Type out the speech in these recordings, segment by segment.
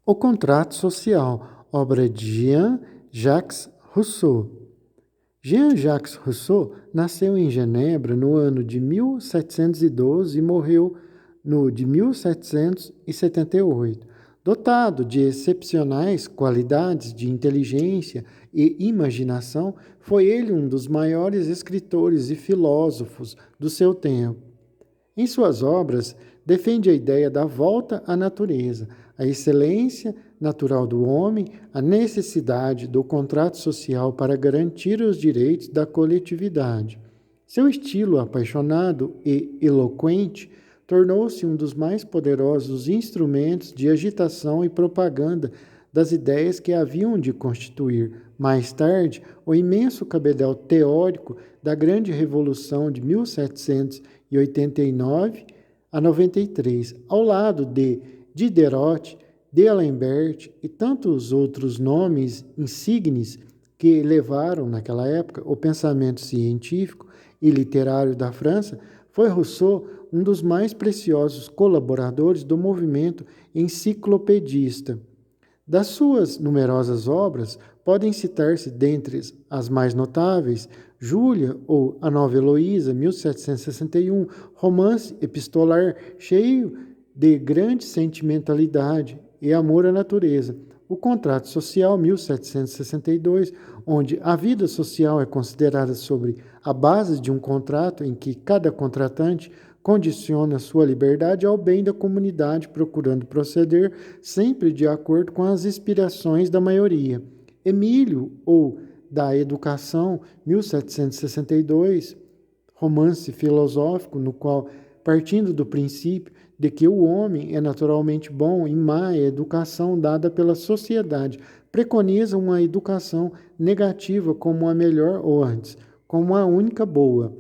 O Contrato Social, obra de Jean-Jacques Rousseau. Jean-Jacques Rousseau nasceu em Genebra no ano de 1712 e morreu no de 1778. Dotado de excepcionais qualidades de inteligência e imaginação, foi ele um dos maiores escritores e filósofos do seu tempo. Em suas obras, defende a ideia da volta à natureza, a excelência natural do homem, a necessidade do contrato social para garantir os direitos da coletividade. Seu estilo apaixonado e eloquente tornou-se um dos mais poderosos instrumentos de agitação e propaganda das ideias que haviam de constituir, mais tarde, o imenso cabedal teórico da Grande Revolução de 1789 a 93, ao lado de Diderot, D'Alembert e tantos outros nomes insignes que levaram, naquela época, o pensamento científico e literário da França. Foi Rousseau um dos mais preciosos colaboradores do movimento enciclopedista. Das suas numerosas obras, podem citar-se dentre as mais notáveis Júlia ou A Nova Heloísa, 1761, romance epistolar cheio de grande sentimentalidade e amor à natureza. O Contrato Social, 1762, onde a vida social é considerada sobre a base de um contrato em que cada contratante condiciona sua liberdade ao bem da comunidade, procurando proceder sempre de acordo com as inspirações da maioria. Emílio, ou da Educação, 1762, romance filosófico no qual, partindo do princípio de que o homem é naturalmente bom e má é a educação dada pela sociedade, preconiza uma educação negativa como a melhor ou antes, como a única boa.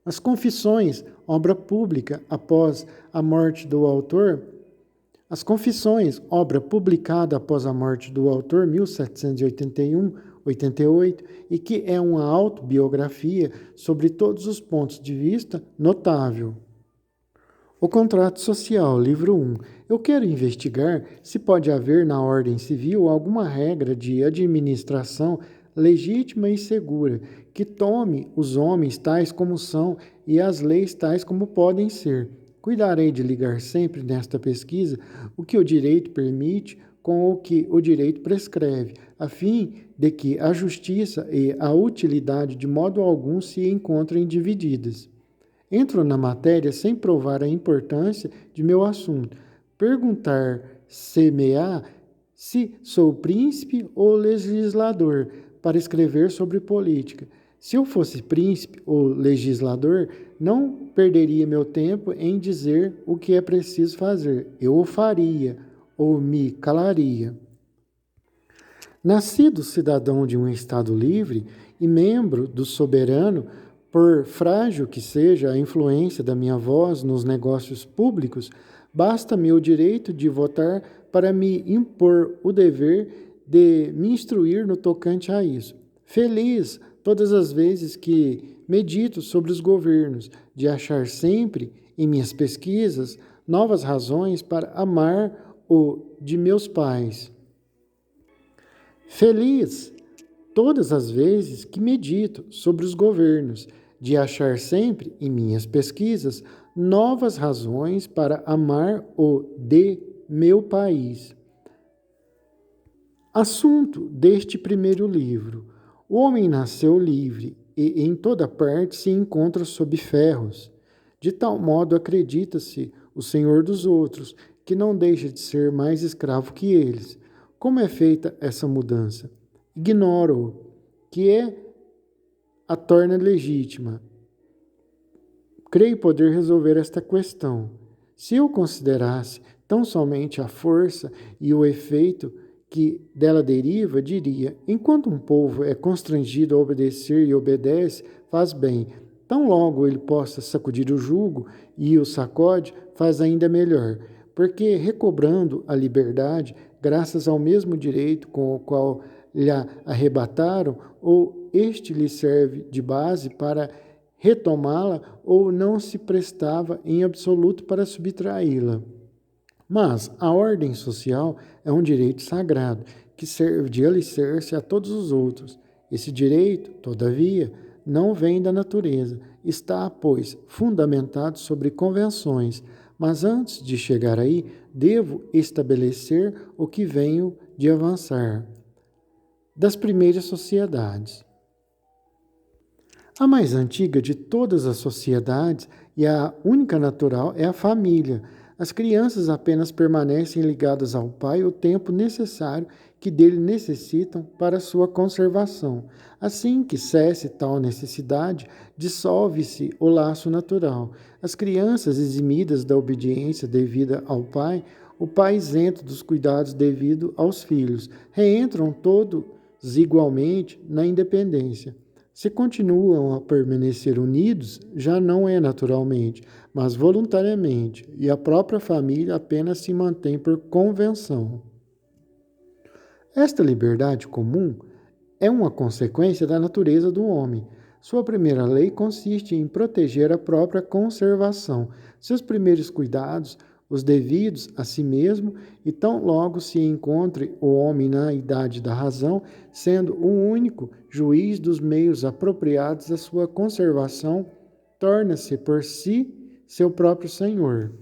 As Confissões, obra pública após a morte do autor, As Confissões, obra publicada após a morte do autor, 1781-88, e que é uma autobiografia sobre todos os pontos de vista notável. O Contrato Social, livro 1. Eu quero investigar se pode haver na ordem civil alguma regra de administração legítima e segura, que tome os homens tais como são e as leis tais como podem ser. Cuidarei de ligar sempre nesta pesquisa o que o direito permite com o que o direito prescreve, a fim de que a justiça e a utilidade de modo algum se encontrem divididas. Entro na matéria sem provar a importância de meu assunto. Perguntar-se-me-á se sou príncipe ou legislador para escrever sobre política. Se eu fosse príncipe ou legislador, não perderia meu tempo em dizer o que é preciso fazer. Eu o faria ou me calaria. Nascido cidadão de um Estado livre e membro do soberano, por frágil que seja a influência da minha voz nos negócios públicos, basta-me o direito de votar para me impor o dever de me instruir no tocante a isso. Feliz todas as vezes que medito sobre os governos, de achar sempre, em minhas pesquisas, novas razões para amar o de meus pais. Feliz todas as vezes que medito sobre os governos, de achar sempre, em minhas pesquisas, novas razões para amar o de meu país. Assunto deste primeiro livro. O homem nasceu livre e em toda parte se encontra sob ferros. De tal modo acredita-se o senhor dos outros, que não deixa de ser mais escravo que eles. Como é feita essa mudança? Ignoro-o, que é a torna legítima. Creio poder resolver esta questão. Se eu considerasse tão somente a força e o efeito que dela deriva, diria: enquanto um povo é constrangido a obedecer e obedece, faz bem. Tão logo ele possa sacudir o jugo e o sacode, faz ainda melhor, porque recobrando a liberdade, graças ao mesmo direito com o qual lhe arrebataram, ou este lhe serve de base para retomá-la, ou não se prestava em absoluto para subtraí-la. Mas a ordem social é um direito sagrado, que serve de alicerce a todos os outros. Esse direito, todavia, não vem da natureza, está, pois, fundamentado sobre convenções, mas antes de chegar aí, devo estabelecer o que venho de avançar. Das primeiras sociedades. A mais antiga de todas as sociedades e a única natural é a família. As crianças apenas permanecem ligadas ao pai o tempo necessário que dele necessitam para sua conservação. Assim que cesse tal necessidade, dissolve-se o laço natural. As crianças eximidas da obediência devida ao pai, o pai isento dos cuidados devido aos filhos, reentram todos igualmente na independência. Se continuam a permanecer unidos, já não é naturalmente, mas voluntariamente, e a própria família apenas se mantém por convenção. Esta liberdade comum é uma consequência da natureza do homem. Sua primeira lei consiste em proteger a própria conservação. Seus primeiros cuidados, os devidos a si mesmo, e tão logo se encontre o homem na idade da razão, sendo o único juiz dos meios apropriados à sua conservação, torna-se por si seu próprio senhor.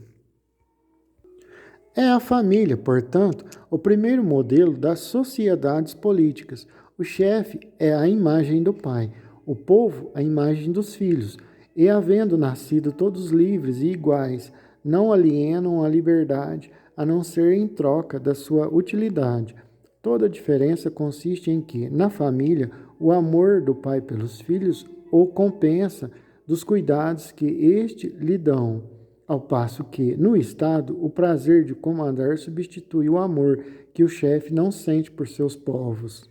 É a família, portanto, o primeiro modelo das sociedades políticas. O chefe é a imagem do pai, o povo a imagem dos filhos, e havendo nascido todos livres e iguais, não alienam a liberdade, a não ser em troca da sua utilidade. Toda a diferença consiste em que, na família, o amor do pai pelos filhos o compensa dos cuidados que este lhe dão, ao passo que, no Estado, o prazer de comandar substitui o amor que o chefe não sente por seus povos.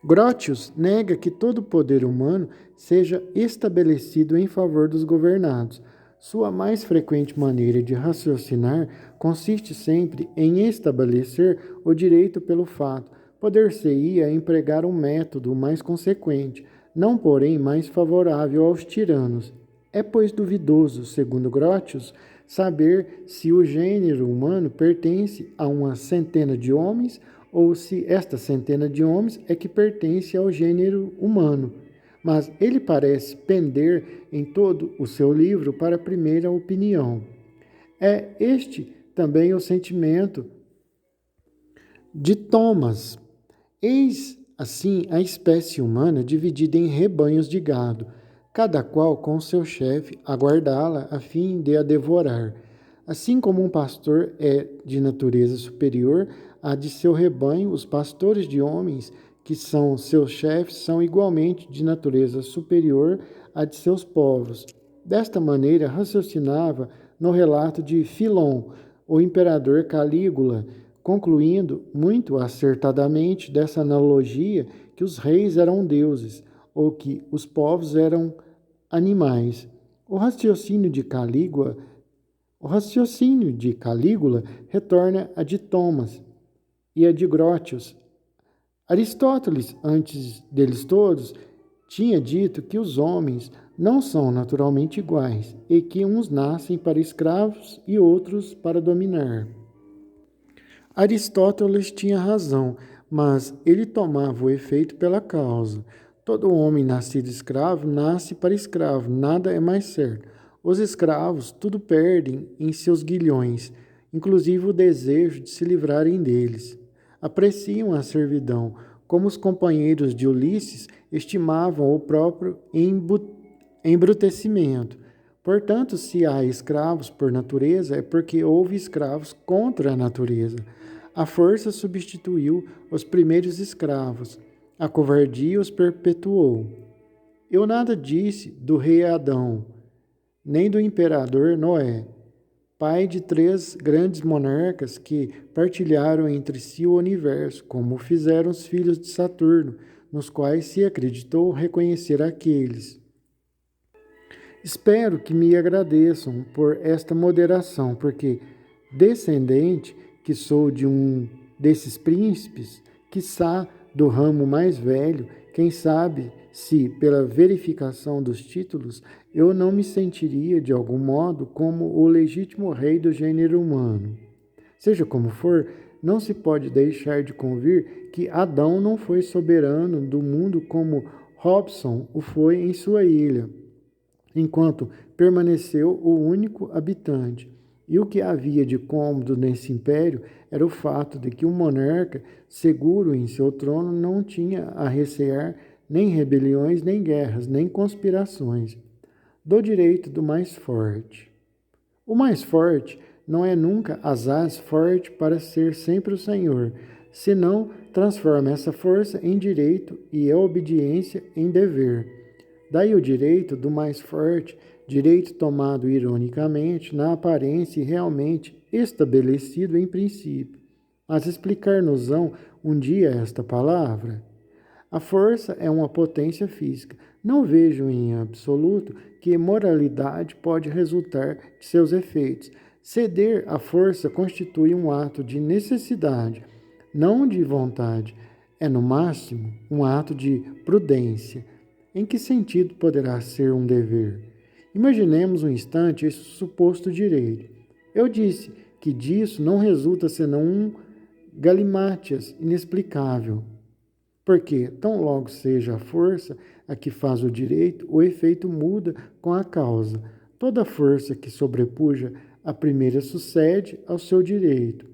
Grotius nega que todo poder humano seja estabelecido em favor dos governados. Sua mais frequente maneira de raciocinar consiste sempre em estabelecer o direito pelo fato. Poder-se-ia empregar um método mais consequente, não porém mais favorável aos tiranos. É, pois, duvidoso, segundo Grotius, saber se o gênero humano pertence a uma centena de homens ou se esta centena de homens é que pertence ao gênero humano. Mas ele parece pender em todo o seu livro para a primeira opinião. É este também o sentimento de Thomas. Eis, assim, a espécie humana dividida em rebanhos de gado, cada qual com seu chefe a guardá-la a fim de a devorar. Assim como um pastor é de natureza superior à de seu rebanho, os pastores de homens, que são seus chefes, são igualmente de natureza superior à de seus povos. Desta maneira, raciocinava no relato de Filon, o imperador Calígula, concluindo muito acertadamente dessa analogia que os reis eram deuses, ou que os povos eram animais. O raciocínio de Calígula retorna a de Thomas e a de Grotius. Aristóteles, antes deles todos, tinha dito que os homens não são naturalmente iguais e que uns nascem para escravos e outros para dominar. Aristóteles tinha razão, mas ele tomava o efeito pela causa. Todo homem nascido escravo nasce para escravo, nada é mais certo. Os escravos tudo perdem em seus guilhões, inclusive o desejo de se livrarem deles. Apreciam a servidão, como os companheiros de Ulisses estimavam o próprio embrutecimento. Portanto, se há escravos por natureza, é porque houve escravos contra a natureza. A força substituiu os primeiros escravos, a covardia os perpetuou. Eu nada disse do rei Adão, nem do imperador Noé, pai de 3 grandes monarcas que partilharam entre si o universo, como fizeram os filhos de Saturno, nos quais se acreditou reconhecer aqueles. Espero que me agradeçam por esta moderação, porque, descendente que sou de um desses príncipes, quiçá do ramo mais velho, quem sabe se, pela verificação dos títulos, eu não me sentiria, de algum modo, como o legítimo rei do gênero humano. Seja como for, não se pode deixar de convir que Adão não foi soberano do mundo como Robson o foi em sua ilha, enquanto permaneceu o único habitante. E o que havia de cômodo nesse império era o fato de que o monarca, seguro em seu trono, não tinha a recear nem rebeliões, nem guerras, nem conspirações. Do direito do mais forte. O mais forte não é nunca asaz forte para ser sempre o senhor, senão transforma essa força em direito e a obediência em dever. Daí o direito do mais forte, direito tomado ironicamente, na aparência e realmente estabelecido em princípio. Mas explicar-nos-ão um dia esta palavra? A força é uma potência física. Não vejo em absoluto que moralidade pode resultar de seus efeitos. Ceder à força constitui um ato de necessidade, não de vontade. É, no máximo, um ato de prudência. Em que sentido poderá ser um dever? Imaginemos um instante esse suposto direito. Eu disse que disso não resulta senão um galimátias inexplicável. Porque, tão logo seja a força a que faz o direito, o efeito muda com a causa. Toda força que sobrepuja a primeira sucede ao seu direito.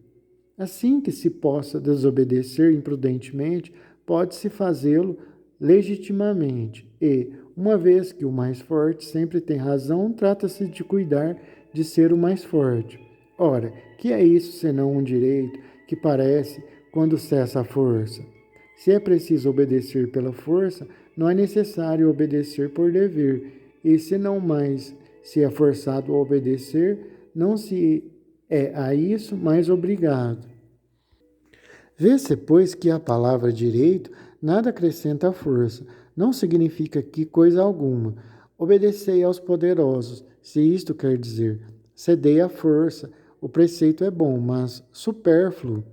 Assim que se possa desobedecer imprudentemente, pode-se fazê-lo legitimamente. E, uma vez que o mais forte sempre tem razão, trata-se de cuidar de ser o mais forte. Ora, que é isso senão um direito que parece quando cessa a força? Se é preciso obedecer pela força, não é necessário obedecer por dever, e se não mais se é forçado a obedecer, não se é a isso mais obrigado. Vê-se, pois, que a palavra direito nada acrescenta à força, não significa que coisa alguma. Obedecei aos poderosos, se isto quer dizer, cedei à força. O preceito é bom, mas supérfluo.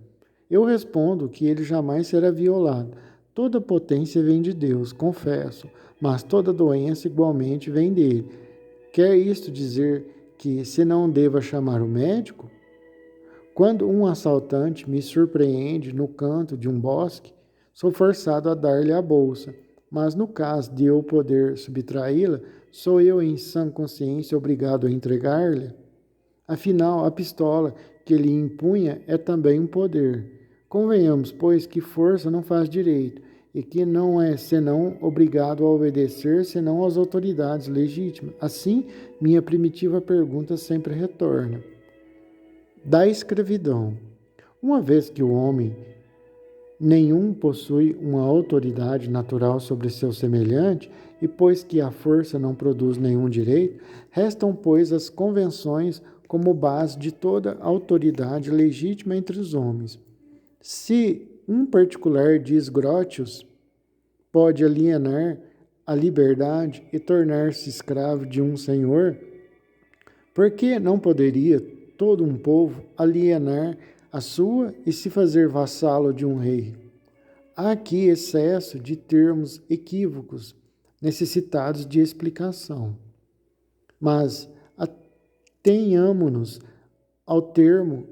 Eu respondo que ele jamais será violado. Toda potência vem de Deus, confesso, mas toda doença igualmente vem dele. Quer isto dizer que se não deva chamar o médico? Quando um assaltante me surpreende no canto de um bosque, sou forçado a dar-lhe a bolsa, mas no caso de eu poder subtraí-la, sou eu em sã consciência obrigado a entregar-lhe? Afinal, a pistola que ele impunha é também um poder. Convenhamos, pois, que força não faz direito, e que não é senão obrigado a obedecer senão às autoridades legítimas. Assim, minha primitiva pergunta sempre retorna. Da escravidão. Uma vez que o homem nenhum possui uma autoridade natural sobre seu semelhante, e pois que a força não produz nenhum direito, restam, pois, as convenções como base de toda autoridade legítima entre os homens. Se um particular diz Grotius pode alienar a liberdade e tornar-se escravo de um senhor, por que não poderia todo um povo alienar a sua e se fazer vassalo de um rei? Há aqui excesso de termos equívocos, necessitados de explicação. Mas atenhamo-nos ao termo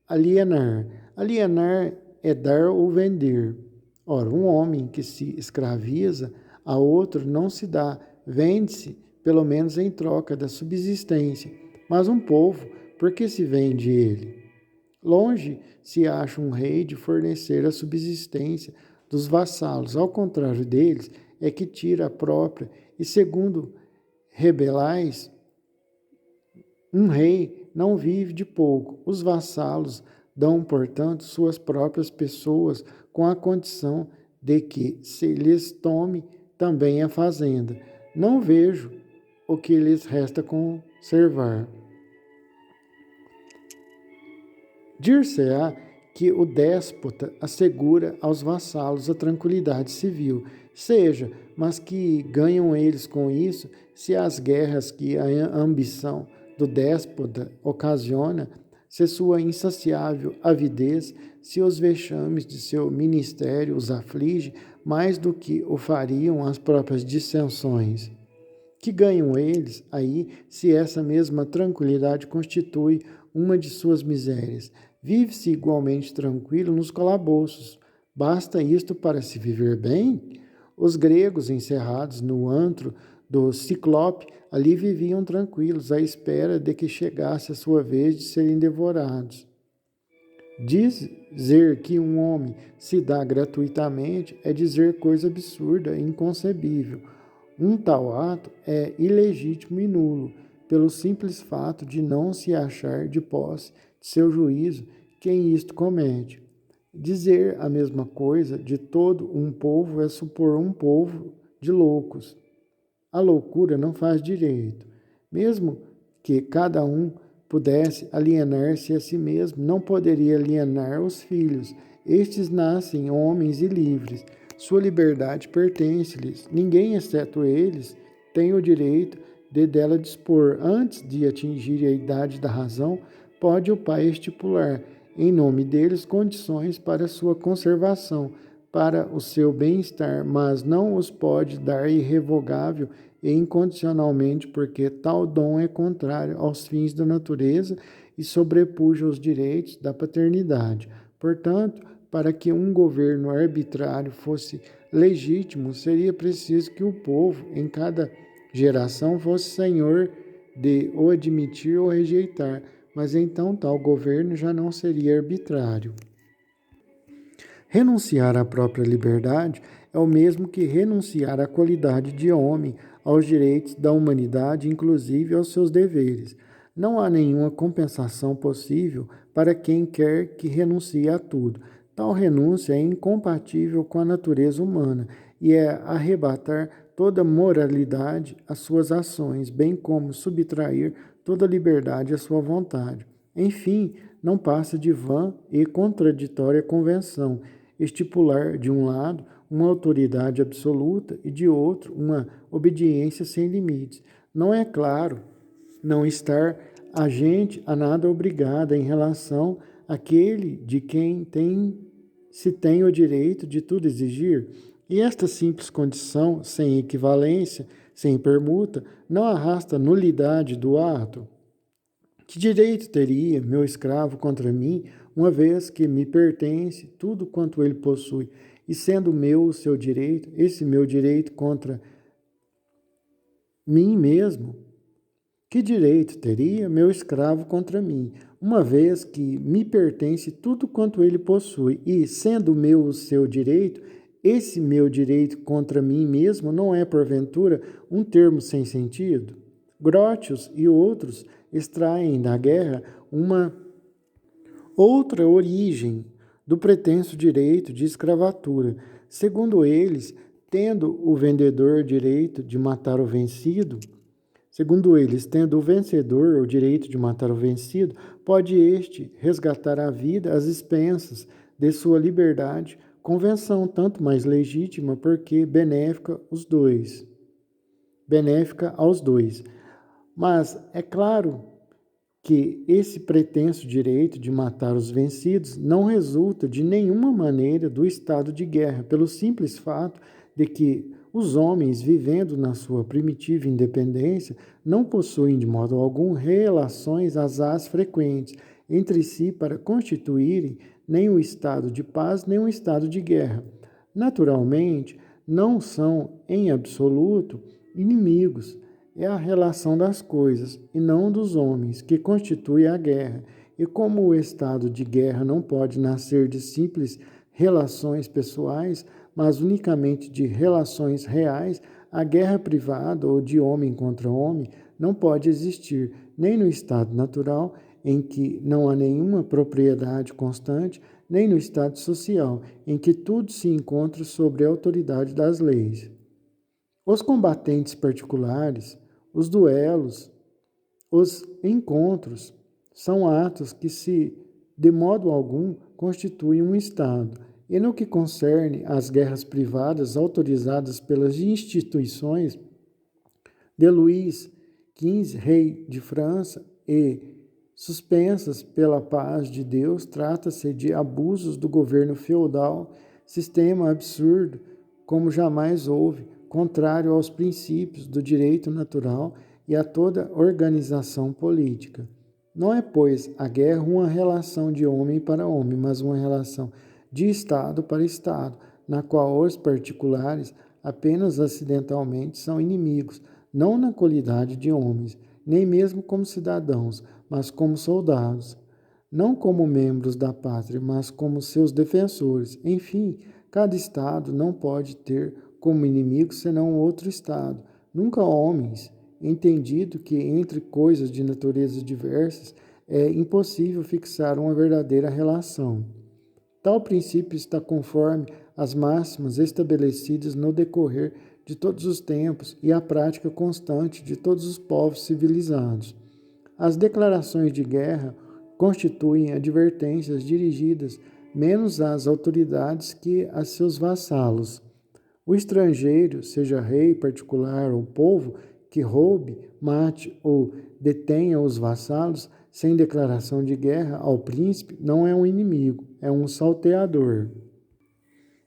alienar. Alienar é dar ou vender. Ora, um homem que se escraviza a outro não se dá, vende-se, pelo menos em troca da subsistência. Mas um povo, por que se vende ele? Longe se acha um rei de fornecer a subsistência dos vassalos, ao contrário deles, é que tira a própria, e segundo Rebelais, um rei não vive de pouco. Os vassalos dão, portanto, suas próprias pessoas com a condição de que se lhes tome também a fazenda. Não vejo o que lhes resta conservar. Dir-se-á que o déspota assegura aos vassalos a tranquilidade civil, seja, mas que ganham eles com isso, se as guerras que a ambição do déspota ocasiona, se sua insaciável avidez se os vexames de seu ministério os aflige mais do que o fariam as próprias dissensões? Que ganham eles aí se essa mesma tranquilidade constitui uma de suas misérias? Vive-se igualmente tranquilo nos calabouços. Basta isto para se viver bem? Os gregos, encerrados no antro do Ciclope, ali viviam tranquilos, à espera de que chegasse a sua vez de serem devorados. Dizer que um homem se dá gratuitamente é dizer coisa absurda e inconcebível. Um tal ato é ilegítimo e nulo, pelo simples fato de não se achar de posse de seu juízo quem isto comete. Dizer a mesma coisa de todo um povo é supor um povo de loucos. A loucura não faz direito. Mesmo que cada um pudesse alienar-se a si mesmo, não poderia alienar os filhos. Estes nascem homens e livres. Sua liberdade pertence-lhes. Ninguém, exceto eles, tem o direito de dela dispor. Antes de atingir a idade da razão, pode o pai estipular, em nome deles, condições para sua conservação, para o seu bem-estar, mas não os pode dar irrevogável e incondicionalmente, porque tal dom é contrário aos fins da natureza e sobrepuja os direitos da paternidade. Portanto, para que um governo arbitrário fosse legítimo, seria preciso que o povo, em cada geração, fosse senhor de o admitir ou rejeitar, mas então tal governo já não seria arbitrário. Renunciar à própria liberdade é o mesmo que renunciar à qualidade de homem, aos direitos da humanidade, inclusive aos seus deveres. Não há nenhuma compensação possível para quem quer que renuncie a tudo. Tal renúncia é incompatível com a natureza humana e é arrebatar toda moralidade às suas ações, bem como subtrair toda liberdade à sua vontade. Enfim, não passa de vã e contraditória convenção estipular, de um lado, uma autoridade absoluta e, de outro, uma obediência sem limites. Não é claro não estar a gente a nada obrigada em relação àquele de quem se tem o direito de tudo exigir? E esta simples condição, sem equivalência, sem permuta, não arrasta nulidade do ato? Que direito teria meu escravo contra mim, uma vez que me pertence tudo quanto ele possui, e sendo meu o seu direito, esse meu direito contra mim mesmo? Que direito teria meu escravo contra mim, uma vez que me pertence tudo quanto ele possui, e sendo meu o seu direito, esse meu direito contra mim mesmo não é, porventura, um termo sem sentido? Grotius e outros extraem da guerra uma outra origem do pretenso direito de escravatura. Segundo eles, tendo o vendedor direito de matar o vencido, segundo eles, tendo o vencedor o direito de matar o vencido, pode este resgatar a vida às expensas de sua liberdade, convenção tanto mais legítima porque benéfica aos dois. Mas é claro que esse pretenso direito de matar os vencidos não resulta de nenhuma maneira do estado de guerra, pelo simples fato de que os homens, vivendo na sua primitiva independência, não possuem de modo algum relações asaz frequentes entre si para constituírem nem um estado de paz nem um estado de guerra. Naturalmente, não são, em absoluto, inimigos. É a relação das coisas, e não dos homens, que constitui a guerra. E como o estado de guerra não pode nascer de simples relações pessoais, mas unicamente de relações reais, a guerra privada ou de homem contra homem não pode existir, nem no estado natural, em que não há nenhuma propriedade constante, nem no estado social, em que tudo se encontra sob a autoridade das leis. Os combatentes particulares, os duelos, os encontros, são atos que de modo algum, constituem um Estado. E no que concerne às guerras privadas autorizadas pelas instituições de Luís XV, rei de França, e suspensas pela paz de Deus, trata-se de abusos do governo feudal, sistema absurdo, como jamais houve, contrário aos princípios do direito natural e a toda organização política. Não é, pois, a guerra uma relação de homem para homem, mas uma relação de Estado para Estado, na qual os particulares apenas acidentalmente são inimigos, não na qualidade de homens, nem mesmo como cidadãos, mas como soldados, não como membros da pátria, mas como seus defensores. Enfim, cada Estado não pode ter como inimigo senão outro Estado, nunca homens, entendido que entre coisas de natureza diversas é impossível fixar uma verdadeira relação. Tal princípio está conforme as máximas estabelecidas no decorrer de todos os tempos e a prática constante de todos os povos civilizados. As declarações de guerra constituem advertências dirigidas menos às autoridades que a seus vassalos. O estrangeiro, seja rei particular ou povo, que roube, mate ou detenha os vassalos sem declaração de guerra ao príncipe, não é um inimigo, é um salteador.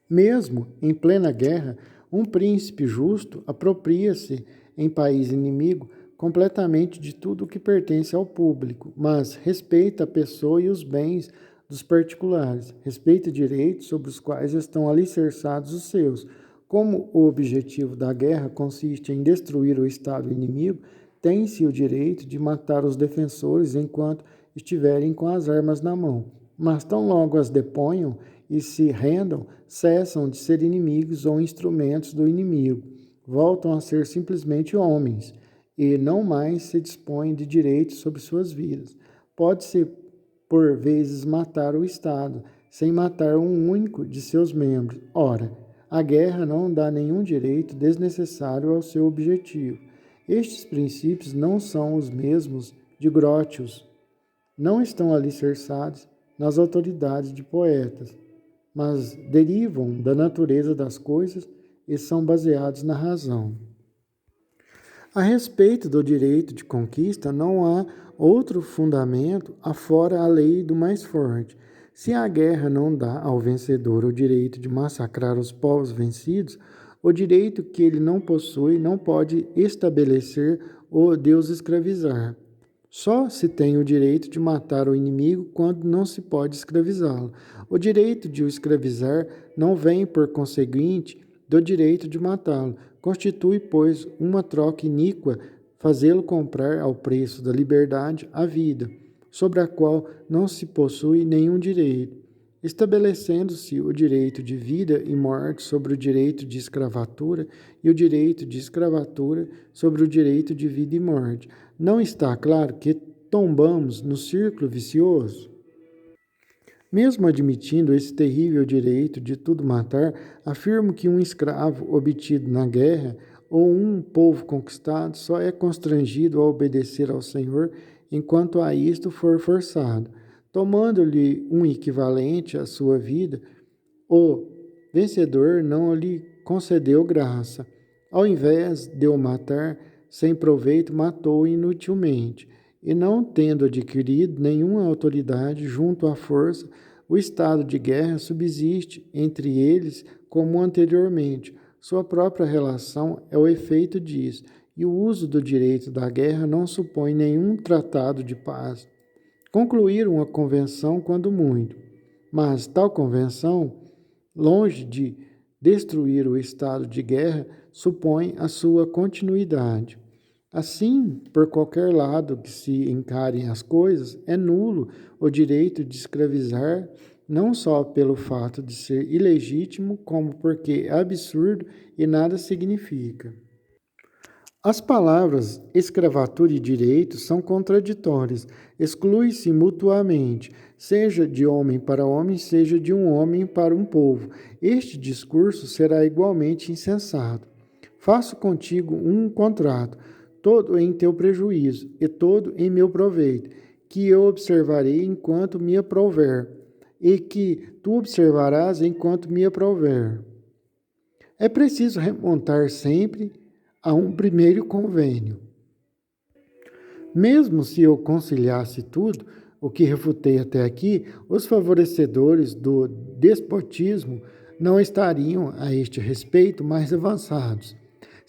Mesmo em plena guerra, um príncipe justo apropria-se em país inimigo completamente de tudo o que pertence ao público, mas respeita a pessoa e os bens dos particulares, respeita direitos sobre os quais estão alicerçados os seus. Como o objetivo da guerra consiste em destruir o Estado inimigo, tem-se o direito de matar os defensores enquanto estiverem com as armas na mão, mas tão logo as deponham e se rendam, cessam de ser inimigos ou instrumentos do inimigo, voltam a ser simplesmente homens, e não mais se dispõem de direitos sobre suas vidas. Pode-se, por vezes, matar o Estado, sem matar um único de seus membros. Ora, a guerra não dá nenhum direito desnecessário ao seu objetivo. Estes princípios não são os mesmos de Grotius, não estão alicerçados nas autoridades de poetas, mas derivam da natureza das coisas e são baseados na razão. A respeito do direito de conquista, não há outro fundamento afora a lei do mais forte. Se a guerra não dá ao vencedor o direito de massacrar os povos vencidos, o direito que ele não possui não pode estabelecer o de os escravizar. Só se tem o direito de matar o inimigo quando não se pode escravizá-lo. O direito de o escravizar não vem, por conseguinte, do direito de matá-lo. Constitui, pois, uma troca iníqua fazê-lo comprar ao preço da liberdade a vida, sobre a qual não se possui nenhum direito, estabelecendo-se o direito de vida e morte sobre o direito de escravatura e o direito de escravatura sobre o direito de vida e morte. Não está claro que tombamos no círculo vicioso? Mesmo admitindo esse terrível direito de tudo matar, afirmo que um escravo obtido na guerra ou um povo conquistado só é constrangido a obedecer ao Senhor enquanto a isto for forçado. Tomando-lhe um equivalente à sua vida, o vencedor não lhe concedeu graça. Ao invés de o matar sem proveito, matou-o inutilmente. E não tendo adquirido nenhuma autoridade junto à força, o estado de guerra subsiste entre eles como anteriormente. Sua própria relação é o efeito disso, e o uso do direito da guerra não supõe nenhum tratado de paz. Concluir uma convenção quando muito, mas tal convenção, longe de destruir o estado de guerra, supõe a sua continuidade. Assim, por qualquer lado que se encarem as coisas, é nulo o direito de escravizar, não só pelo fato de ser ilegítimo, como porque é absurdo e nada significa. As palavras escravatura e direito são contraditórias, excluem-se mutuamente, seja de homem para homem, seja de um homem para um povo. Este discurso será igualmente insensato. Faço contigo um contrato, todo em teu prejuízo e todo em meu proveito, que eu observarei enquanto me aprouver, e que tu observarás enquanto me aprouver. É preciso remontar sempre a um primeiro convênio. Mesmo se eu conciliasse tudo, o que refutei até aqui, os favorecedores do despotismo não estariam, a este respeito, mais avançados.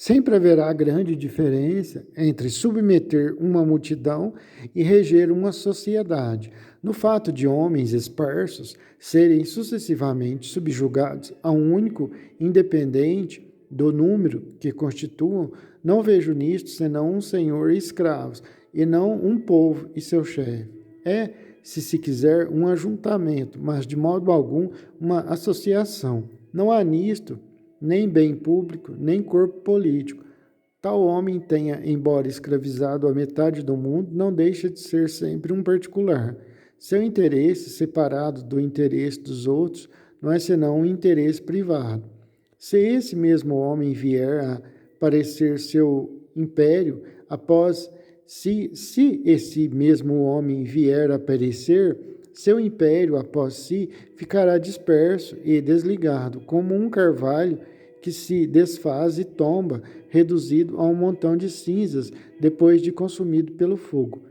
Sempre haverá grande diferença entre submeter uma multidão e reger uma sociedade. No fato de homens esparsos serem sucessivamente subjugados a um único, independente do número que constituam, não vejo nisto senão um senhor e escravos, e não um povo e seu chefe. É, se quiser, um ajuntamento, mas de modo algum uma associação. Não há nisto nem bem público, nem corpo político. Tal homem tenha, embora escravizado a metade do mundo, não deixa de ser sempre um particular. Seu interesse, separado do interesse dos outros, não é senão um interesse privado. Se esse mesmo homem vier a parecer seu império, se esse mesmo homem vier a perecer, seu império após si ficará disperso e desligado, como um carvalho que se desfaz e tomba, reduzido a um montão de cinzas depois de consumido pelo fogo.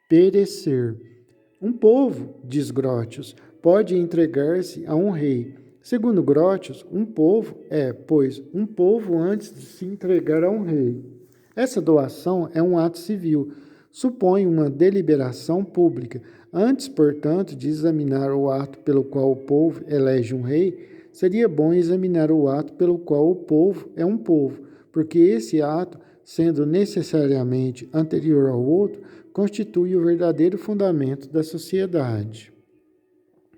Perecer. Um povo, diz Grotius, pode entregar-se a um rei. Segundo Grotius, um povo é, pois, um povo antes de se entregar a um rei. Essa doação é um ato civil, supõe uma deliberação pública. Antes, portanto, de examinar o ato pelo qual o povo elege um rei, seria bom examinar o ato pelo qual o povo é um povo, porque esse ato, sendo necessariamente anterior ao outro, constitui o verdadeiro fundamento da sociedade.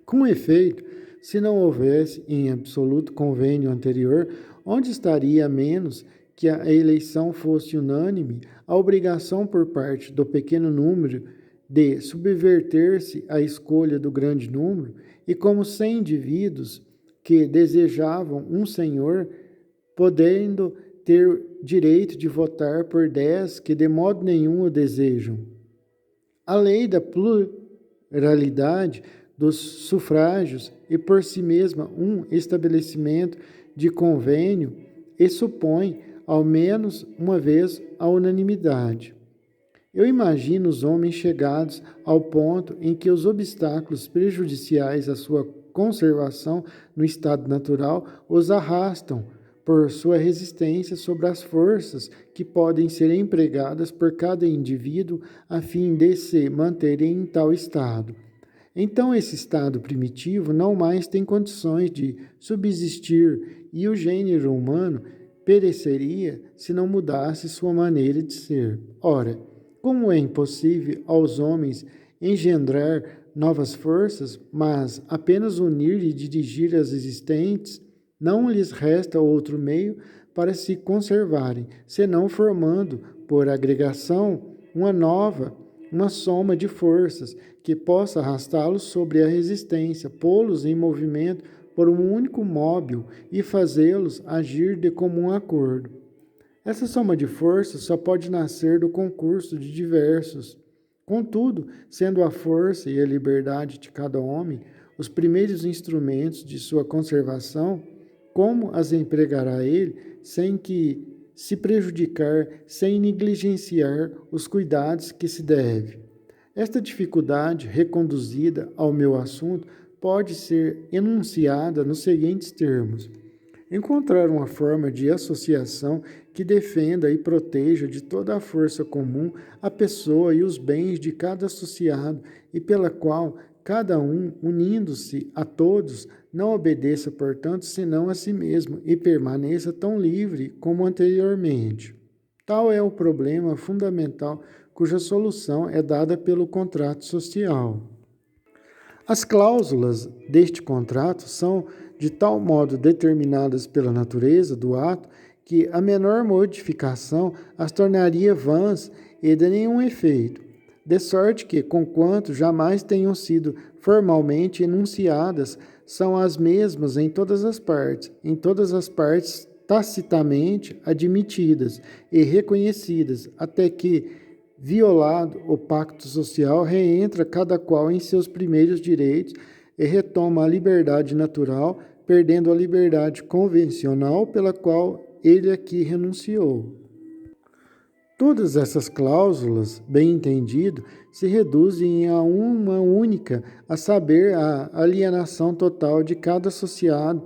Com efeito, se não houvesse em absoluto convênio anterior, onde estaria a menos que a eleição fosse unânime, a obrigação por parte do pequeno número de subverter-se à escolha do grande número, e como 100 indivíduos que desejavam um senhor, podendo ter direito de votar por 10 que de modo nenhum o desejam. A lei da pluralidade dos sufrágios e por si mesma um estabelecimento de convênio e supõe, ao menos uma vez, a unanimidade. Eu imagino os homens chegados ao ponto em que os obstáculos prejudiciais à sua conservação no estado natural os arrastam por sua resistência sobre as forças que podem ser empregadas por cada indivíduo a fim de se manterem em tal estado. Então, esse estado primitivo não mais tem condições de subsistir e o gênero humano pereceria se não mudasse sua maneira de ser. Ora, como é impossível aos homens engendrar novas forças, mas apenas unir e dirigir as existentes, não lhes resta outro meio para se conservarem, senão formando, por agregação, uma soma de forças que possa arrastá-los sobre a resistência, pô-los em movimento por um único móvel e fazê-los agir de comum acordo. Essa soma de forças só pode nascer do concurso de diversos. Contudo, sendo a força e a liberdade de cada homem os primeiros instrumentos de sua conservação, como as empregará ele sem que se prejudicar, sem negligenciar os cuidados que se deve? Esta dificuldade, reconduzida ao meu assunto, pode ser enunciada nos seguintes termos: encontrar uma forma de associação que defenda e proteja de toda a força comum a pessoa e os bens de cada associado, e pela qual cada um, unindo-se a todos, não obedeça, portanto, senão a si mesmo, e permaneça tão livre como anteriormente. Tal é o problema fundamental cuja solução é dada pelo contrato social. As cláusulas deste contrato são de tal modo determinadas pela natureza do ato que a menor modificação as tornaria vãs e de nenhum efeito, de sorte que, conquanto jamais tenham sido formalmente enunciadas, são as mesmas em todas as partes tacitamente admitidas e reconhecidas, até que, violado o pacto social, reentra cada qual em seus primeiros direitos e retoma a liberdade natural, perdendo a liberdade convencional pela qual ele aqui renunciou. Todas essas cláusulas, bem entendido, se reduzem a uma única, a saber, a alienação total de cada associado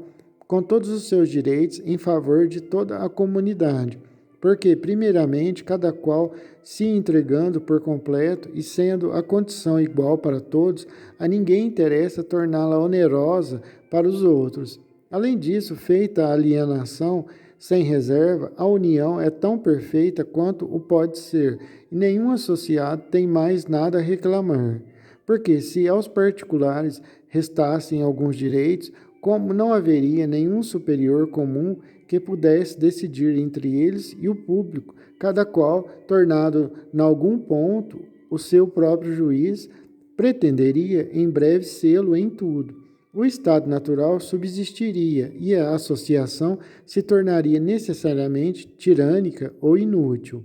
com todos os seus direitos em favor de toda a comunidade. Porque, primeiramente, cada qual se entregando por completo e sendo a condição igual para todos, a ninguém interessa torná-la onerosa para os outros. Além disso, feita a alienação, sem reserva, a união é tão perfeita quanto o pode ser, e nenhum associado tem mais nada a reclamar. Porque se aos particulares restassem alguns direitos, como não haveria nenhum superior comum que pudesse decidir entre eles e o público, cada qual, tornado em algum ponto o seu próprio juiz, pretenderia em breve sê-lo em tudo. O estado natural subsistiria e a associação se tornaria necessariamente tirânica ou inútil.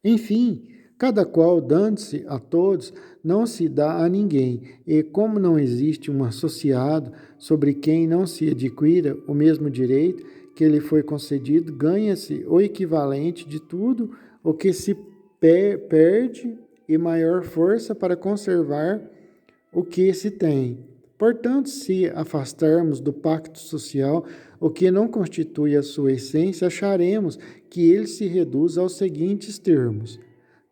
Enfim, cada qual dando-se a todos, não se dá a ninguém, e como não existe um associado sobre quem não se adquira o mesmo direito que lhe foi concedido, ganha-se o equivalente de tudo o que se perde e maior força para conservar o que se tem. Portanto, se afastarmos do pacto social o que não constitui a sua essência, acharemos que ele se reduz aos seguintes termos: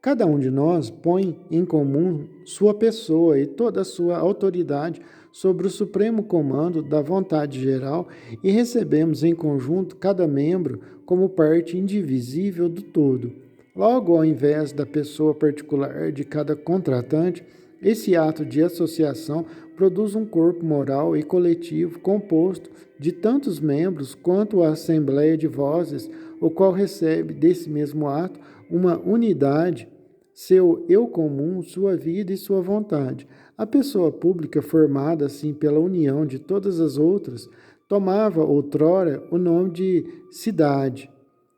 cada um de nós põe em comum sua pessoa e toda a sua autoridade sobre o supremo comando da vontade geral e recebemos em conjunto cada membro como parte indivisível do todo. Logo, ao invés da pessoa particular de cada contratante, esse ato de associação produz um corpo moral e coletivo composto de tantos membros quanto a assembleia de vozes, o qual recebe desse mesmo ato uma unidade, seu eu comum, sua vida e sua vontade. A pessoa pública, formada assim pela união de todas as outras, tomava outrora o nome de cidade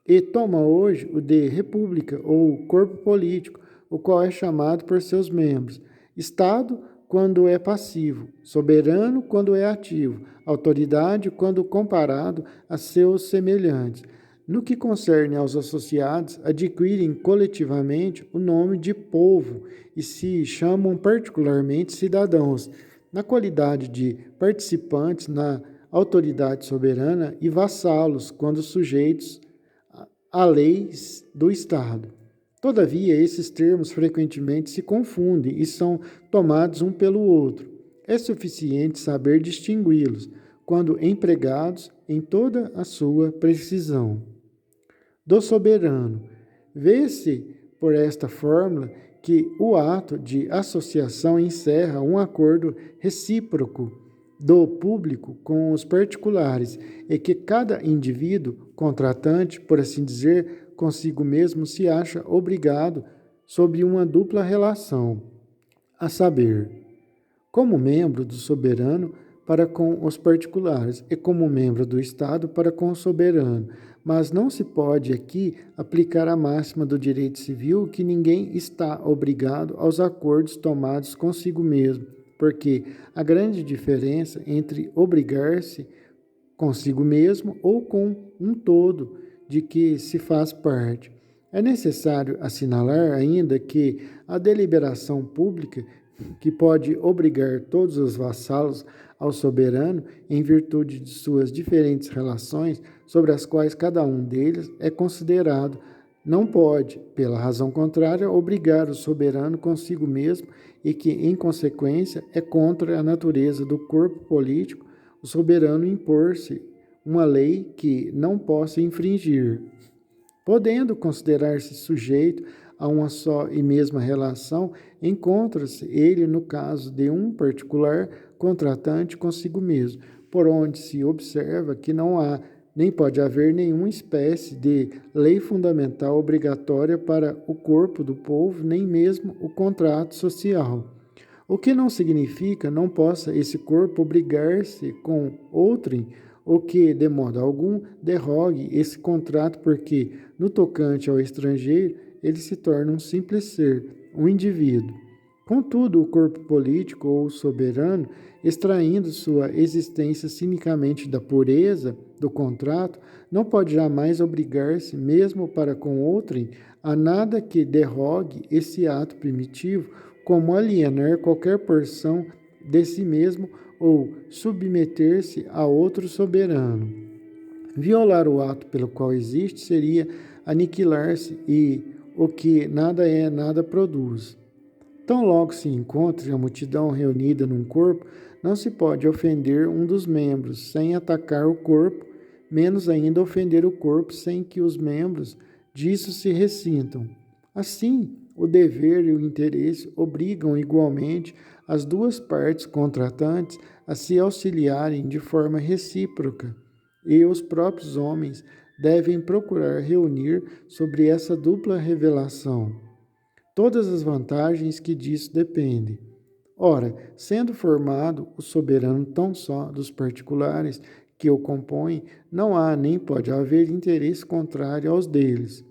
e toma hoje o de república ou corpo político, o qual é chamado por seus membros. Estado, quando é passivo, soberano, quando é ativo, autoridade, quando comparado a seus semelhantes. No que concerne aos associados, adquirem coletivamente o nome de povo e se chamam particularmente cidadãos, na qualidade de participantes na autoridade soberana e vassalos, quando sujeitos a leis do Estado. Todavia, esses termos frequentemente se confundem e são tomados um pelo outro. É suficiente saber distingui-los, quando empregados em toda a sua precisão. Do soberano. Vê-se, por esta fórmula, que o ato de associação encerra um acordo recíproco do público com os particulares e que cada indivíduo, contratante, por assim dizer, consigo mesmo se acha obrigado sob uma dupla relação, a saber, como membro do soberano para com os particulares e como membro do Estado para com o soberano. Mas não se pode aqui aplicar a máxima do direito civil que ninguém está obrigado aos acordos tomados consigo mesmo, porque a grande diferença entre obrigar-se consigo mesmo ou com um todo de que se faz parte. É necessário assinalar ainda que a deliberação pública, que pode obrigar todos os vassalos ao soberano em virtude de suas diferentes relações, sobre as quais cada um deles é considerado, não pode, pela razão contrária, obrigar o soberano consigo mesmo e que, em consequência, é contra a natureza do corpo político o soberano impor-se uma lei que não possa infringir. Podendo considerar-se sujeito a uma só e mesma relação, encontra-se ele no caso de um particular contratante consigo mesmo, por onde se observa que não há nem pode haver nenhuma espécie de lei fundamental obrigatória para o corpo do povo, nem mesmo o contrato social. O que não significa não possa esse corpo obrigar-se com outrem, ou que, de modo algum, derrogue esse contrato, porque, no tocante ao estrangeiro, ele se torna um simples ser, um indivíduo. Contudo, o corpo político ou soberano, extraindo sua existência cinicamente da pureza do contrato, não pode jamais obrigar-se, mesmo para com outrem, a nada que derrogue esse ato primitivo, como alienar qualquer porção de si mesmo ou submeter-se a outro soberano. Violar o ato pelo qual existe seria aniquilar-se e o que nada é, nada produz. Tão logo se encontre a multidão reunida num corpo, não se pode ofender um dos membros sem atacar o corpo, menos ainda ofender o corpo sem que os membros disso se ressintam. Assim, o dever e o interesse obrigam igualmente as duas partes contratantes a se auxiliarem de forma recíproca, e os próprios homens devem procurar reunir sobre essa dupla revelação todas as vantagens que disso dependem. Ora, sendo formado o soberano tão só dos particulares que o compõem, não há nem pode haver interesse contrário aos deles.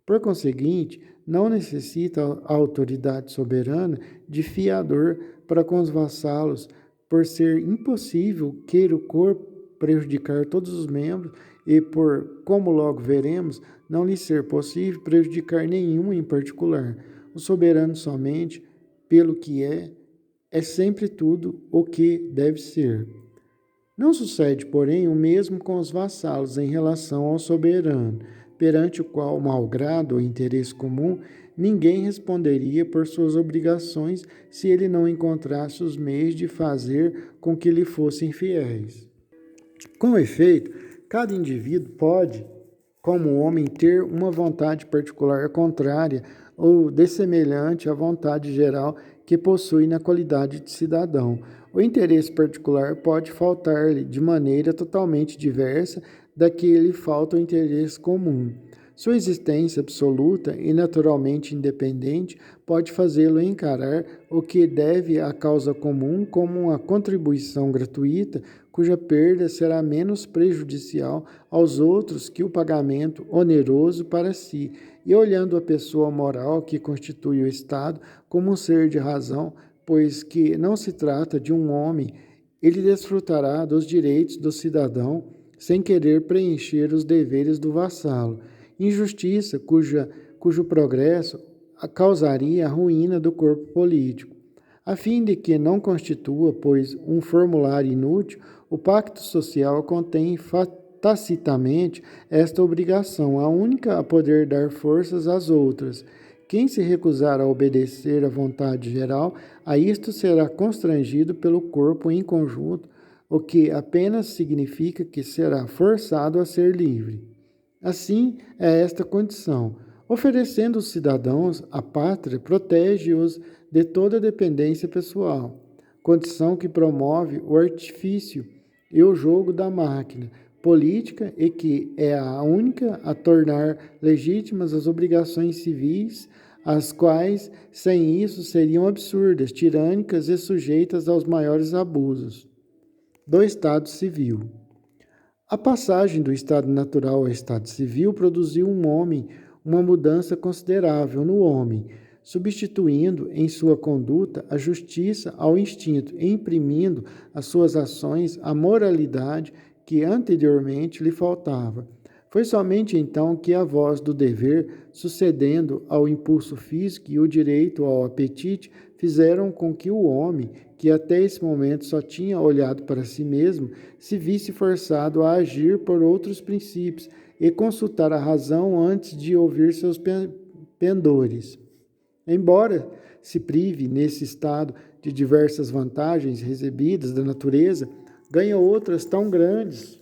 Por conseguinte, não necessita a autoridade soberana de fiador para com os vassalos, por ser impossível queira o corpo prejudicar todos os membros e por, como logo veremos, não lhe ser possível prejudicar nenhum em particular. O soberano somente, pelo que é sempre tudo o que deve ser. Não sucede, porém, o mesmo com os vassalos em relação ao soberano, perante o qual, malgrado o interesse comum, ninguém responderia por suas obrigações se ele não encontrasse os meios de fazer com que lhe fossem fiéis. Com efeito, cada indivíduo pode, como homem, ter uma vontade particular contrária ou dessemelhante à vontade geral que possui na qualidade de cidadão. O interesse particular pode faltar-lhe de maneira totalmente diversa da que lhe falta o interesse comum. Sua existência absoluta e naturalmente independente pode fazê-lo encarar o que deve à causa comum como uma contribuição gratuita, cuja perda será menos prejudicial aos outros que o pagamento oneroso para si, e olhando a pessoa moral que constitui o Estado como um ser de razão, pois que não se trata de um homem, ele desfrutará dos direitos do cidadão sem querer preencher os deveres do vassalo. Injustiça cujo progresso causaria a ruína do corpo político. A fim de que não constitua, pois, um formulário inútil, o Pacto Social contém tacitamente esta obrigação, a única a poder dar forças às outras. Quem se recusar a obedecer à vontade geral, a isto será constrangido pelo corpo em conjunto, o que apenas significa que será forçado a ser livre. Assim é esta condição. Oferecendo os cidadãos, a pátria protege-os de toda dependência pessoal, condição que promove o artifício e o jogo da máquina política e que é a única a tornar legítimas as obrigações civis, as quais, sem isso, seriam absurdas, tirânicas e sujeitas aos maiores abusos. Do Estado Civil. A passagem do estado natural ao estado civil produziu uma mudança considerável no homem, substituindo em sua conduta a justiça ao instinto e imprimindo às suas ações a moralidade que anteriormente lhe faltava. Foi somente então que a voz do dever, sucedendo ao impulso físico e o direito ao apetite, fizeram com que o homem, que até esse momento só tinha olhado para si mesmo, se visse forçado a agir por outros princípios e consultar a razão antes de ouvir seus pendores. Embora se prive nesse estado de diversas vantagens recebidas da natureza, ganha outras tão grandes.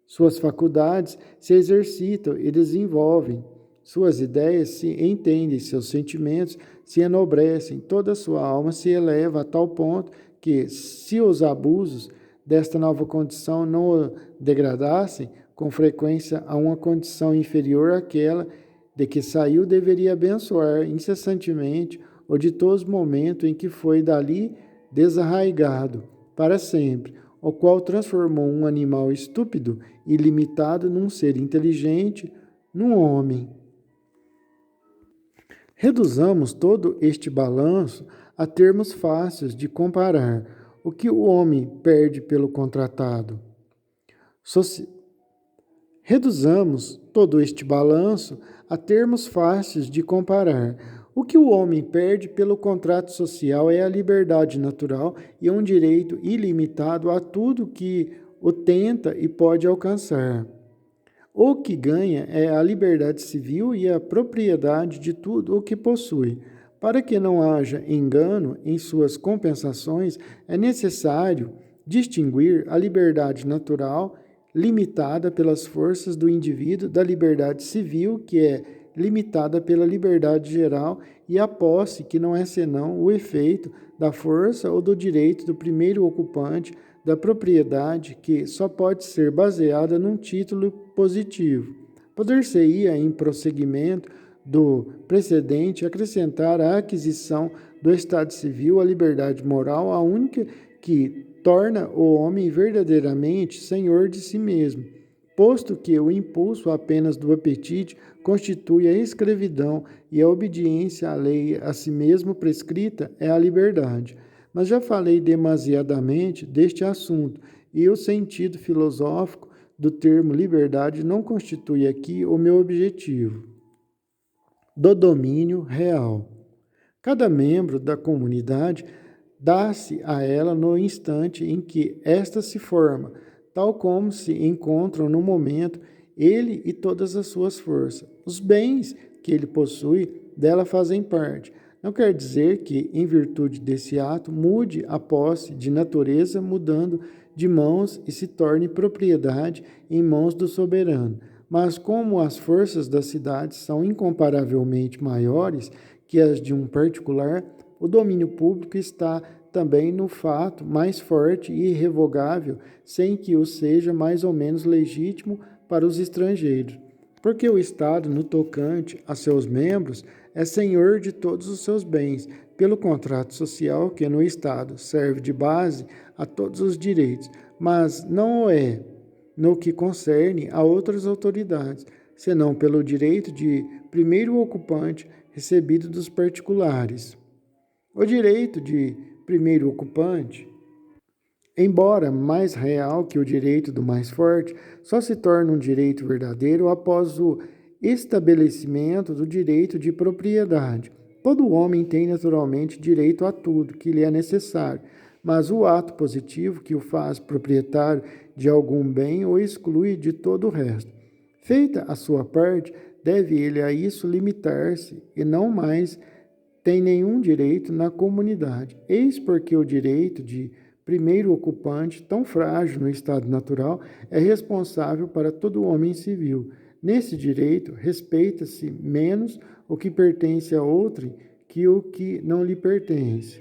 Suas faculdades se exercitam e desenvolvem, suas ideias se entendem, seus sentimentos se enobrecem, toda a sua alma se eleva a tal ponto que, se os abusos desta nova condição não o degradassem, com frequência a uma condição inferior àquela de que saiu, deveria abençoar incessantemente o ditoso momento em que foi dali desarraigado para sempre, o qual transformou um animal estúpido e limitado num ser inteligente, num homem. Reduzamos todo este balanço a termos fáceis de comparar. O que o homem perde pelo contratado? Soci... Reduzamos todo este balanço a termos fáceis de comparar. O que o homem perde pelo contrato social é a liberdade natural e um direito ilimitado a tudo que o tenta e pode alcançar. O que ganha é a liberdade civil e a propriedade de tudo o que possui. Para que não haja engano em suas compensações, é necessário distinguir a liberdade natural, limitada pelas forças do indivíduo, da liberdade civil, que é limitada pela liberdade geral, e a posse, que não é senão o efeito da força ou do direito do primeiro ocupante da propriedade, que só pode ser baseada num título positivo. Poder-se-ia, em prosseguimento do precedente, acrescentar à aquisição do Estado Civil a liberdade moral, a única que torna o homem verdadeiramente senhor de si mesmo, posto que o impulso apenas do apetite constitui a escravidão e a obediência à lei a si mesmo prescrita é a liberdade. Mas já falei demasiadamente deste assunto, e o sentido filosófico do termo liberdade não constitui aqui o meu objetivo. Do domínio real. Cada membro da comunidade dá-se a ela no instante em que esta se forma, tal como se encontram no momento ele e todas as suas forças. Os bens que ele possui dela fazem parte. Não quer dizer que, em virtude desse ato, mude a posse de natureza, mudando de mãos e se torne propriedade em mãos do soberano. Mas como as forças da cidade são incomparavelmente maiores que as de um particular, o domínio público está também no fato mais forte e irrevogável, sem que o seja mais ou menos legítimo para os estrangeiros. Porque o Estado, no tocante a seus membros, é senhor de todos os seus bens, pelo contrato social que no Estado serve de base a todos os direitos, mas não o é no que concerne a outras autoridades, senão pelo direito de primeiro ocupante recebido dos particulares. O direito de primeiro ocupante, embora mais real que o direito do mais forte, só se torna um direito verdadeiro após o estabelecimento do direito de propriedade. Todo homem tem naturalmente direito a tudo que lhe é necessário, mas o ato positivo que o faz proprietário de algum bem o exclui de todo o resto. Feita a sua parte, deve ele a isso limitar-se e não mais tem nenhum direito na comunidade. Eis porque o direito de primeiro ocupante, tão frágil no estado natural, é responsável para todo homem civil. Nesse direito, respeita-se menos o que pertence a outrem que o que não lhe pertence.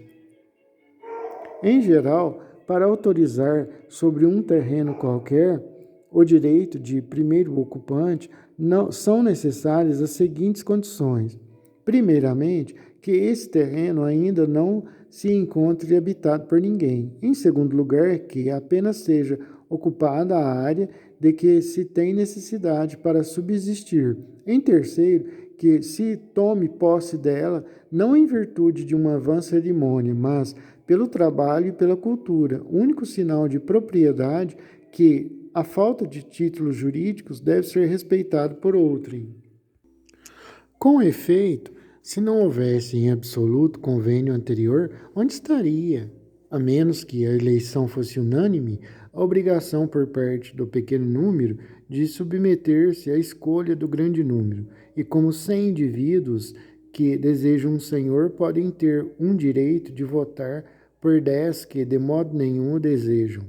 Em geral, para autorizar sobre um terreno qualquer o direito de primeiro ocupante, não são necessárias as seguintes condições. Primeiramente, que esse terreno ainda não se encontre habitado por ninguém. Em segundo lugar, que apenas seja ocupada a área de que se tem necessidade para subsistir. Em terceiro, que se tome posse dela não em virtude de uma vã cerimônia, mas pelo trabalho e pela cultura, único sinal de propriedade que a falta de títulos jurídicos deve ser respeitado por outrem. Com efeito, se não houvesse em absoluto convênio anterior, onde estaria, a menos que a eleição fosse unânime, a obrigação por parte do pequeno número de submeter-se à escolha do grande número, e como 100 indivíduos que desejam um senhor podem ter um direito de votar por 10 que de modo nenhum o desejam.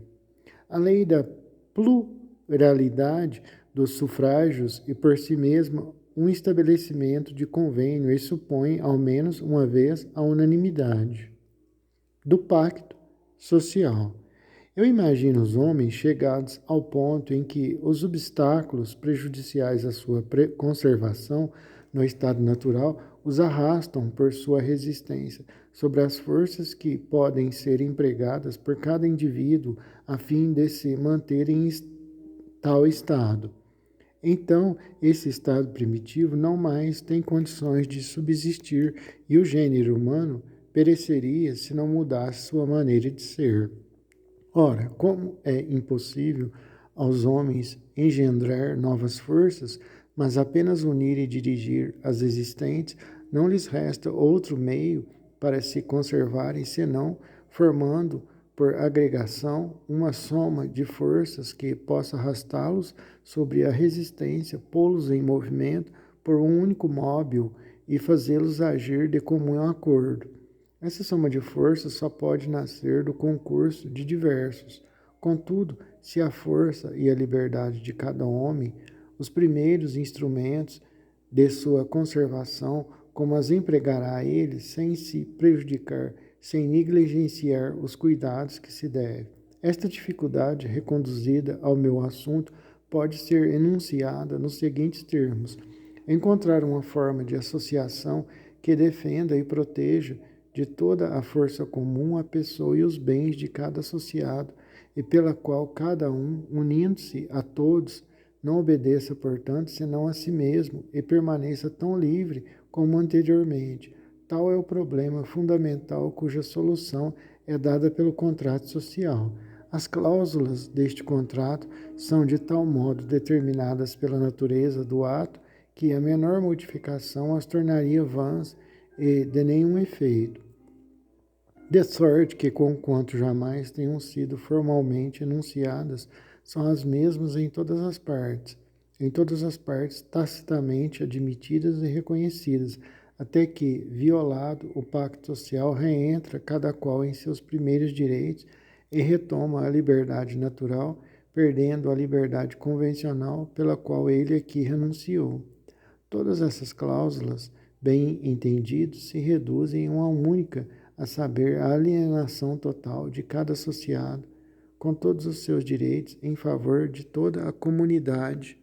A lei da pluralidade dos sufrágios e por si mesma um estabelecimento de convênio e supõe, ao menos uma vez, a unanimidade do pacto social. Eu imagino os homens chegados ao ponto em que os obstáculos prejudiciais à sua conservação no estado natural os arrastam por sua resistência sobre as forças que podem ser empregadas por cada indivíduo a fim de se manter em tal estado. Então, esse estado primitivo não mais tem condições de subsistir e o gênero humano pereceria se não mudasse sua maneira de ser. Ora, como é impossível aos homens engendrar novas forças, mas apenas unir e dirigir as existentes, não lhes resta outro meio para se conservarem senão formando por agregação uma soma de forças que possa arrastá-los sobre a resistência, pô-los em movimento por um único móvel e fazê-los agir de comum acordo. Essa soma de forças só pode nascer do concurso de diversos. Contudo, se a força e a liberdade de cada homem, os primeiros instrumentos de sua conservação, como as empregará ele, sem se prejudicar, sem negligenciar os cuidados que se deve. Esta dificuldade, reconduzida ao meu assunto, pode ser enunciada nos seguintes termos: encontrar uma forma de associação que defenda e proteja de toda a força comum a pessoa e os bens de cada associado, e pela qual cada um, unindo-se a todos, não obedeça, portanto, senão a si mesmo, e permaneça tão livre como anteriormente. Tal é o problema fundamental cuja solução é dada pelo contrato social. As cláusulas deste contrato são de tal modo determinadas pela natureza do ato que a menor modificação as tornaria vãs e de nenhum efeito. De sorte que, conquanto jamais tenham sido formalmente enunciadas, são as mesmas em todas as partes tacitamente admitidas e reconhecidas, até que, violado o pacto social, reentra cada qual em seus primeiros direitos e retoma a liberdade natural, perdendo a liberdade convencional pela qual ele aqui renunciou. Todas essas cláusulas, bem entendido, se reduzem em uma única, a saber, a alienação total de cada associado, com todos os seus direitos em favor de toda a comunidade.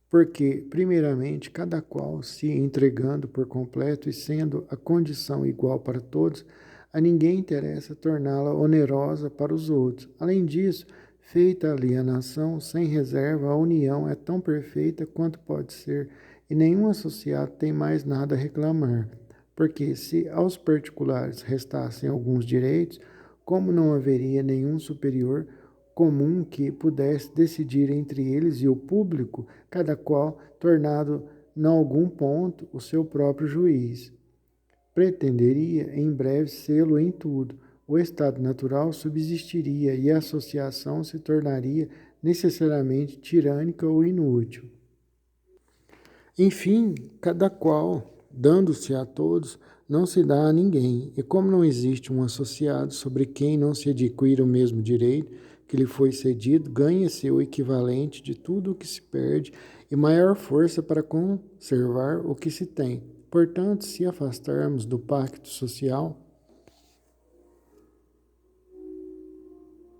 Porque, primeiramente, cada qual se entregando por completo e sendo a condição igual para todos, a ninguém interessa torná-la onerosa para os outros. Além disso, feita a alienação, sem reserva, a união é tão perfeita quanto pode ser, e nenhum associado tem mais nada a reclamar. Porque, se aos particulares restassem alguns direitos, como não haveria nenhum superior comum que pudesse decidir entre eles e o público, cada qual tornado, em algum ponto, o seu próprio juiz. Pretenderia, em breve, sê-lo em tudo. O estado natural subsistiria e a associação se tornaria necessariamente tirânica ou inútil. Enfim, cada qual, dando-se a todos, não se dá a ninguém, e como não existe um associado sobre quem não se adquira o mesmo direito que lhe foi cedido, ganha-se o equivalente de tudo o que se perde e maior força para conservar o que se tem. Portanto, se afastarmos do pacto social,